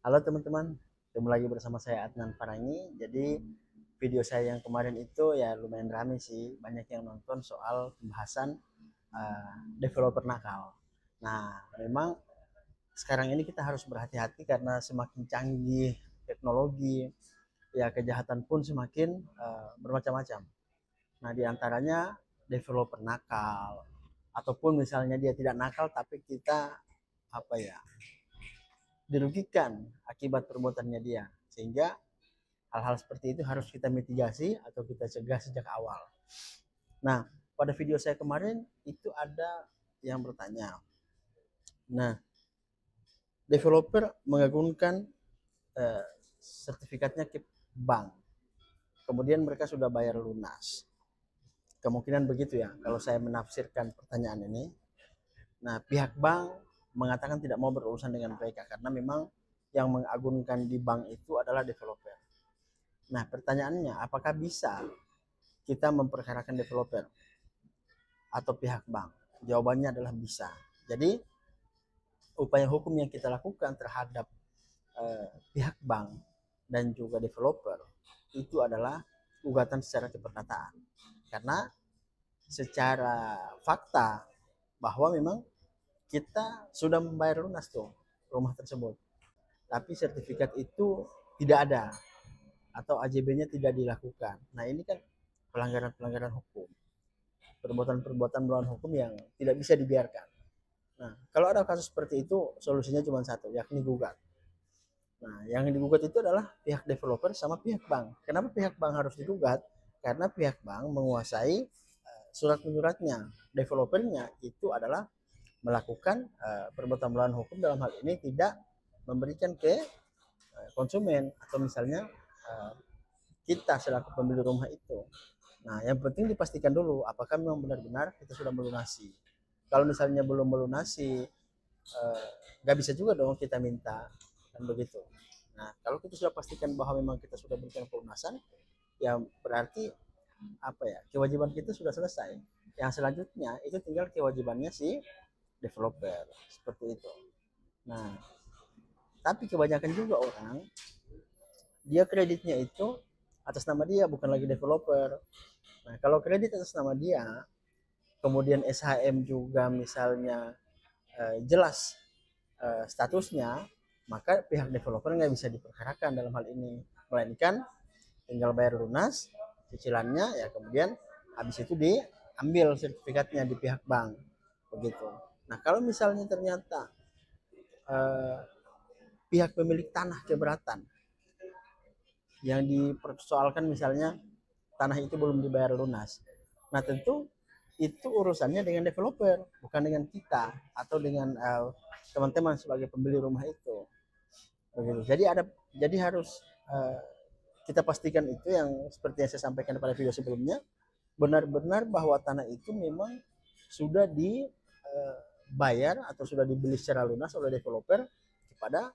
Halo teman-teman, ketemu lagi bersama saya Adnan Parangi. Jadi video saya yang kemarin itu ya lumayan rame sih, banyak yang nonton soal pembahasan developer nakal. Nah, memang sekarang ini kita harus berhati-hati karena semakin canggih teknologi, ya kejahatan pun semakin bermacam-macam. Nah, diantaranya developer nakal, ataupun misalnya dia tidak nakal tapi kita apa ya dirugikan akibat perbuatannya dia, sehingga hal-hal seperti itu harus kita mitigasi atau kita cegah sejak awal. Nah, pada video saya kemarin itu ada yang bertanya, nah developer mengagungkan sertifikatnya ke bank, kemudian mereka sudah bayar lunas, kemungkinan begitu ya kalau saya menafsirkan pertanyaan ini. Nah, pihak bank mengatakan tidak mau berurusan dengan mereka karena memang yang mengagungkan di bank itu adalah developer. Nah, pertanyaannya, apakah bisa kita memperkarakan developer atau pihak bank? Jawabannya adalah bisa. Jadi, upaya hukum yang kita lakukan terhadap pihak bank dan juga developer itu adalah gugatan secara keperdataan. Karena secara fakta bahwa memang kita sudah membayar lunas tuh rumah tersebut, tapi sertifikat itu tidak ada atau AJB-nya tidak dilakukan. Nah, ini kan pelanggaran-pelanggaran hukum, perbuatan-perbuatan melawan hukum yang tidak bisa dibiarkan. Nah, kalau ada kasus seperti itu, solusinya cuma satu, yakni gugat. Nah, yang digugat itu adalah pihak developer sama pihak bank. Kenapa pihak bank harus digugat? Karena pihak bank menguasai surat menyuratnya. Developernya itu adalah melakukan perbuatan melawan hukum, dalam hal ini tidak memberikan ke konsumen atau misalnya kita selaku pembeli rumah itu. Nah, yang penting dipastikan dulu apakah memang benar-benar kita sudah melunasi. Kalau misalnya belum melunasi, nggak bisa juga dong kita minta dan begitu. Nah, kalau kita sudah pastikan bahwa memang kita sudah berikan pelunasan, ya berarti apa ya, kewajiban kita sudah selesai. Yang selanjutnya itu tinggal kewajibannya si developer, seperti itu. Nah, tapi kebanyakan juga orang dia kreditnya itu atas nama dia, bukan lagi developer. Nah, kalau kredit atas nama dia, kemudian SHM juga misalnya jelas statusnya, maka pihak developer nggak bisa diperkarakan dalam hal ini, melainkan tinggal bayar lunas cicilannya, ya kemudian habis itu diambil sertifikatnya di pihak bank, begitu. Nah, kalau misalnya ternyata eh, pihak pemilik tanah keberatan, yang dipersoalkan misalnya tanah itu belum dibayar lunas, nah tentu itu urusannya dengan developer, bukan dengan kita atau dengan teman-teman sebagai pembeli rumah itu, begitu. Jadi harus kita pastikan itu yang seperti yang saya sampaikan pada video sebelumnya, benar-benar bahwa tanah itu memang sudah dibayar atau sudah dibeli secara lunas oleh developer kepada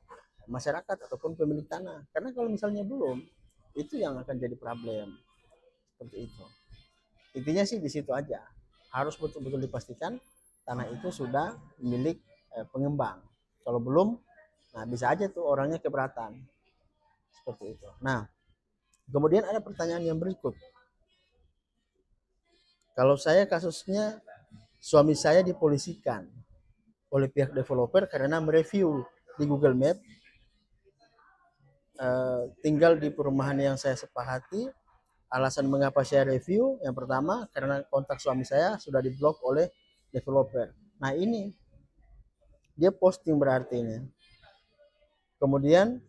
masyarakat ataupun pemilik tanah. Karena kalau misalnya belum, itu yang akan jadi problem, seperti itu. Intinya sih di situ aja, harus betul-betul dipastikan tanah itu sudah milik pengembang. Kalau belum, nah bisa aja tuh orangnya keberatan, seperti itu. Nah, kemudian ada pertanyaan yang berikut, kalau saya kasusnya suami saya dipolisikan oleh pihak developer karena mereview di Google Map tinggal di perumahan yang saya sepakati. Alasan mengapa saya review, yang pertama karena kontak suami saya sudah diblok oleh developer. Nah, ini dia posting berarti ini. Kemudian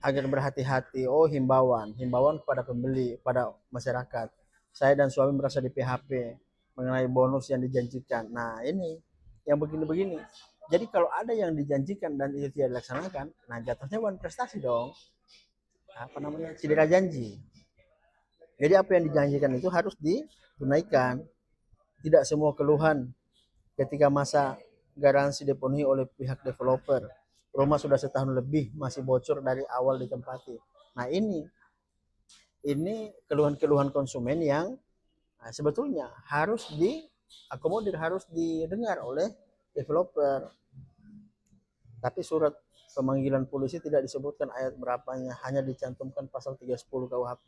agar berhati-hati, oh himbauan kepada pembeli, pada masyarakat. Saya dan suami merasa di PHP mengenai bonus yang dijanjikan. Nah, ini yang begini-begini. Jadi kalau ada yang dijanjikan dan itu tidak dilaksanakan, nah jatuhnya bukan prestasi dong. Apa namanya? Cedera janji. Jadi apa yang dijanjikan itu harus ditunaikan. Tidak semua keluhan ketika masa garansi dipenuhi oleh pihak developer. Rumah sudah setahun lebih masih bocor dari awal ditempati. Nah, ini keluhan-keluhan konsumen yang sebetulnya harus diakomodir, harus didengar oleh developer. Tapi surat pemanggilan polisi tidak disebutkan ayat berapanya, hanya dicantumkan pasal 310 KUHP.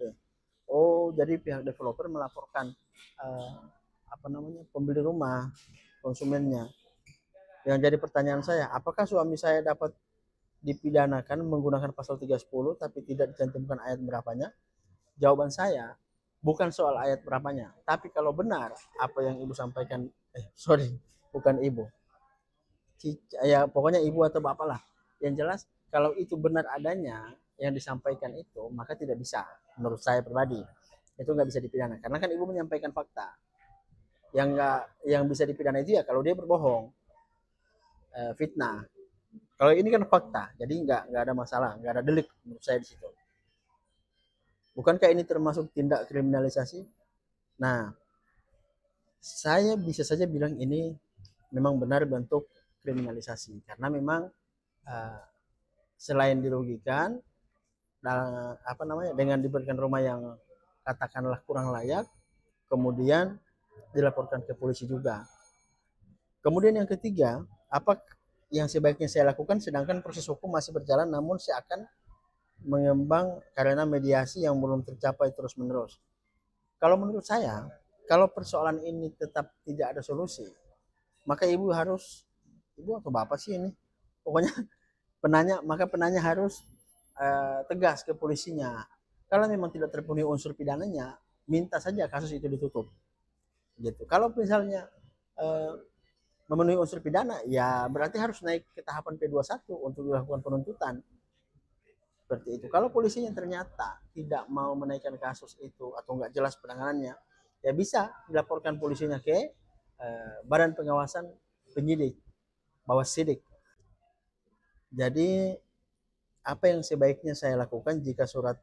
Oh, jadi pihak developer melaporkan pembeli rumah, konsumennya. Yang jadi pertanyaan saya, apakah suami saya dapat dipidanakan menggunakan pasal 310 tapi tidak dicantumkan ayat berapanya? Jawaban saya bukan soal ayat berapanya, tapi kalau benar apa yang ibu sampaikan, bukan ibu, ya pokoknya ibu atau bapak lah, yang jelas kalau itu benar adanya yang disampaikan itu, maka tidak bisa, menurut saya pribadi itu nggak bisa dipidana, karena kan ibu menyampaikan fakta. Yang bisa dipidana itu ya kalau dia berbohong, fitnah. Kalau ini kan fakta, jadi nggak ada masalah, nggak ada delik menurut saya di situ. Bukankah ini termasuk tindak kriminalisasi? Nah, saya bisa saja bilang ini memang benar bentuk kriminalisasi, karena memang selain dirugikan dengan diberikan rumah yang katakanlah kurang layak, kemudian dilaporkan ke polisi juga. Kemudian yang ketiga, apa yang sebaiknya saya lakukan sedangkan proses hukum masih berjalan, namun saya akan mengembang karena mediasi yang belum tercapai terus-menerus. Kalau menurut saya, kalau persoalan ini tetap tidak ada solusi, maka ibu atau bapak sih ini, pokoknya penanya harus tegas ke polisinya. Kalau memang tidak terpenuhi unsur pidananya, minta saja kasus itu ditutup. Gitu. Kalau misalnya memenuhi unsur pidana, ya berarti harus naik ke tahapan P21 untuk dilakukan penuntutan. Seperti itu. Kalau polisinya ternyata tidak mau menaikkan kasus itu atau nggak jelas penanganannya, ya bisa dilaporkan polisinya ke Badan Pengawasan Penyidik, Bawasidik. Jadi apa yang sebaiknya saya lakukan jika surat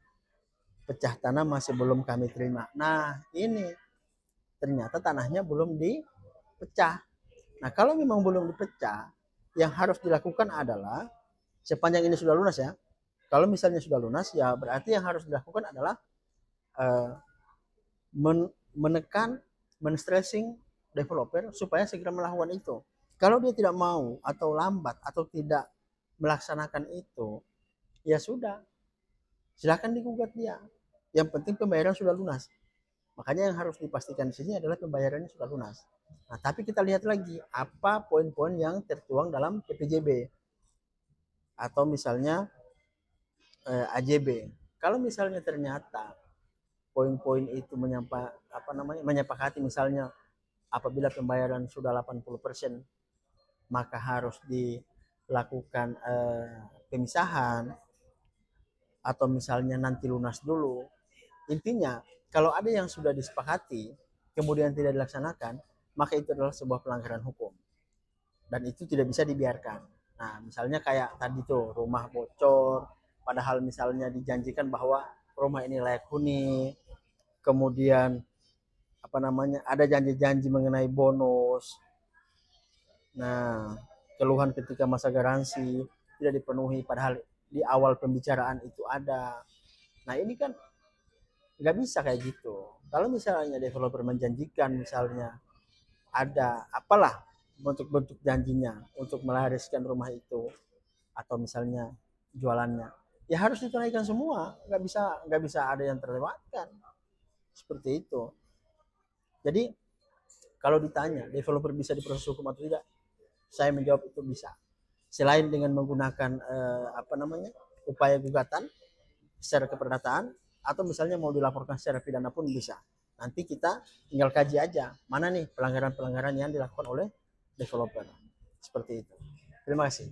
pecah tanah masih belum kami terima? Nah, ini ternyata tanahnya belum dipecah. Nah, kalau memang belum dipecah, yang harus dilakukan adalah sepanjang ini sudah lunas ya. Kalau misalnya sudah lunas, ya berarti yang harus dilakukan adalah menekan, men-stressing developer supaya segera melakukan itu. Kalau dia tidak mau atau lambat atau tidak melaksanakan itu, ya sudah, silakan digugat dia. Yang penting pembayaran sudah lunas. Makanya yang harus dipastikan di sini adalah pembayarannya sudah lunas. Nah, tapi kita lihat lagi apa poin-poin yang tertuang dalam PPJB atau misalnya AJB. Kalau misalnya ternyata poin-poin itu menyepakati misalnya apabila pembayaran sudah 80%, maka harus dilakukan pemisahan atau misalnya nanti lunas dulu. Intinya kalau ada yang sudah disepakati kemudian tidak dilaksanakan, maka itu adalah sebuah pelanggaran hukum dan itu tidak bisa dibiarkan. Nah, misalnya kayak tadi tuh rumah bocor, padahal misalnya dijanjikan bahwa rumah ini layak huni, kemudian ada janji-janji mengenai bonus. Nah, keluhan ketika masa garansi tidak dipenuhi padahal di awal pembicaraan itu ada. Nah, ini kan nggak bisa kayak gitu. Kalau misalnya developer menjanjikan misalnya ada apalah bentuk-bentuk janjinya untuk melariskan rumah itu atau misalnya jualannya, ya harus ditunaikan semua, nggak bisa ada yang terlewatkan seperti itu. Jadi kalau ditanya developer bisa diproses hukum atau tidak, saya menjawab itu bisa. Selain dengan menggunakan upaya gugatan secara keperdataan atau misalnya mau dilaporkan secara pidana pun bisa. Nanti kita tinggal kaji aja mana nih pelanggaran-pelanggaran yang dilakukan oleh developer. Seperti itu. Terima kasih.